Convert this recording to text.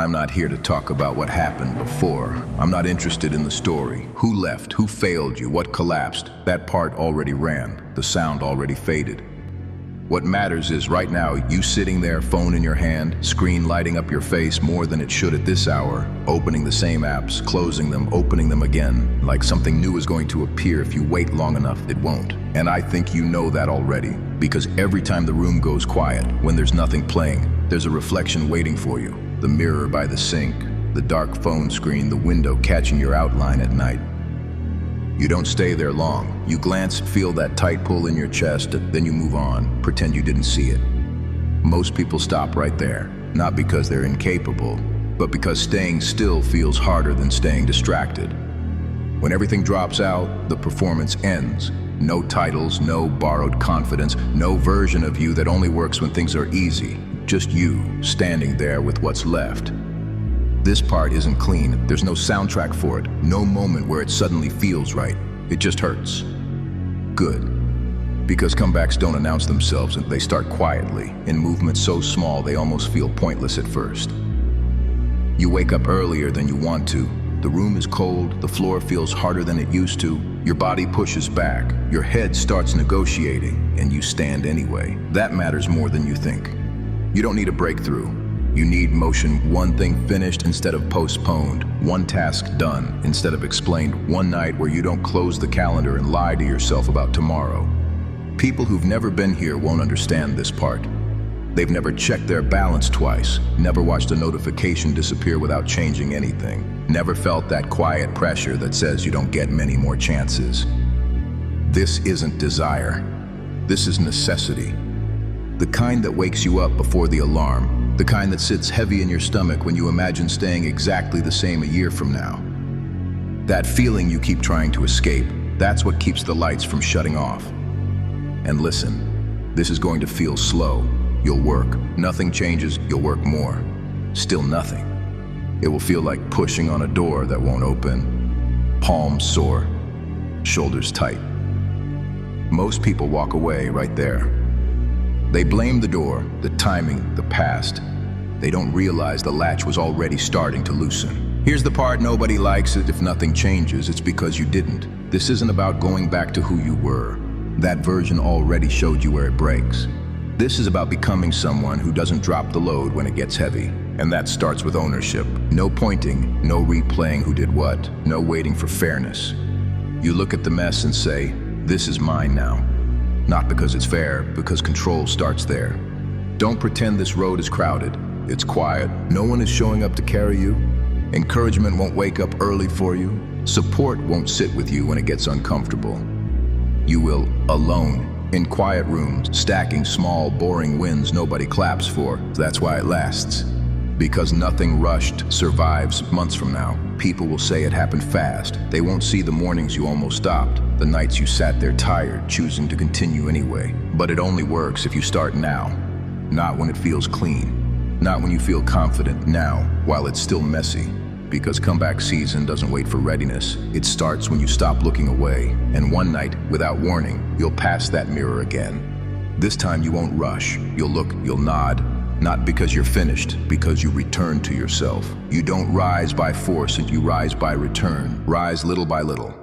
I'm not here to talk about what happened before. I'm not interested in the story. Who left? Who failed you? What collapsed? That part already ran. The sound already faded. What matters is right now, you sitting there, phone in your hand, screen lighting up your face more than it should at this hour, opening the same apps, closing them, opening them again, like something new is going to appear. If you wait long enough, it won't. And I think you know that already, because every time the room goes quiet, when there's nothing playing, there's a reflection waiting for you. The mirror by the sink, the dark phone screen, the window catching your outline at night. You don't stay there long. You glance, feel that tight pull in your chest, then you move on, pretend you didn't see it. Most people stop right there, not because they're incapable, but because staying still feels harder than staying distracted. When everything drops out, the performance ends. No titles, no borrowed confidence, no version of you that only works when things are easy. Just you, standing there with what's left. This part isn't clean. There's no soundtrack for it. No moment where it suddenly feels right. It just hurts. Good. Because comebacks don't announce themselves, and they start quietly, in movements so small they almost feel pointless at first. You wake up earlier than you want to. The room is cold, the floor feels harder than it used to. Your body pushes back, your head starts negotiating, and you stand anyway. That matters more than you think. You don't need a breakthrough. You need motion, one thing finished instead of postponed, one task done instead of explained, one night where you don't close the calendar and lie to yourself about tomorrow. People who've never been here won't understand this part. They've never checked their balance twice, never watched a notification disappear without changing anything, never felt that quiet pressure that says you don't get many more chances. This isn't desire. This is necessity. The kind that wakes you up before the alarm. The kind that sits heavy in your stomach when you imagine staying exactly the same a year from now. That feeling you keep trying to escape, that's what keeps the lights from shutting off. And listen, this is going to feel slow. You'll work. Nothing changes, you'll work more. Still nothing. It will feel like pushing on a door that won't open. Palms sore, shoulders tight. Most people walk away right there. They blame the door, the timing, the past. They don't realize the latch was already starting to loosen. Here's the part nobody likes: it if nothing changes, it's because you didn't. This isn't about going back to who you were. That version already showed you where it breaks. This is about becoming someone who doesn't drop the load when it gets heavy. And that starts with ownership. No pointing, no replaying who did what, no waiting for fairness. You look at the mess and say, this is mine now. Not because it's fair, because control starts there. Don't pretend this road is crowded. It's quiet. No one is showing up to carry you. Encouragement won't wake up early for you. Support won't sit with you when it gets uncomfortable. You will, alone, in quiet rooms, stacking small, boring wins nobody claps for. That's why it lasts. Because nothing rushed survives months from now. People will say it happened fast. They won't see the mornings you almost stopped, the nights you sat there tired, choosing to continue anyway. But it only works if you start now. Not when it feels clean. Not when you feel confident. Now, while it's still messy. Because comeback season doesn't wait for readiness. It starts when you stop looking away. And one night, without warning, you'll pass that mirror again. This time you won't rush. You'll look, you'll nod. Not because you're finished, because you return to yourself. You don't rise by force, and you rise by return. Rise little by little.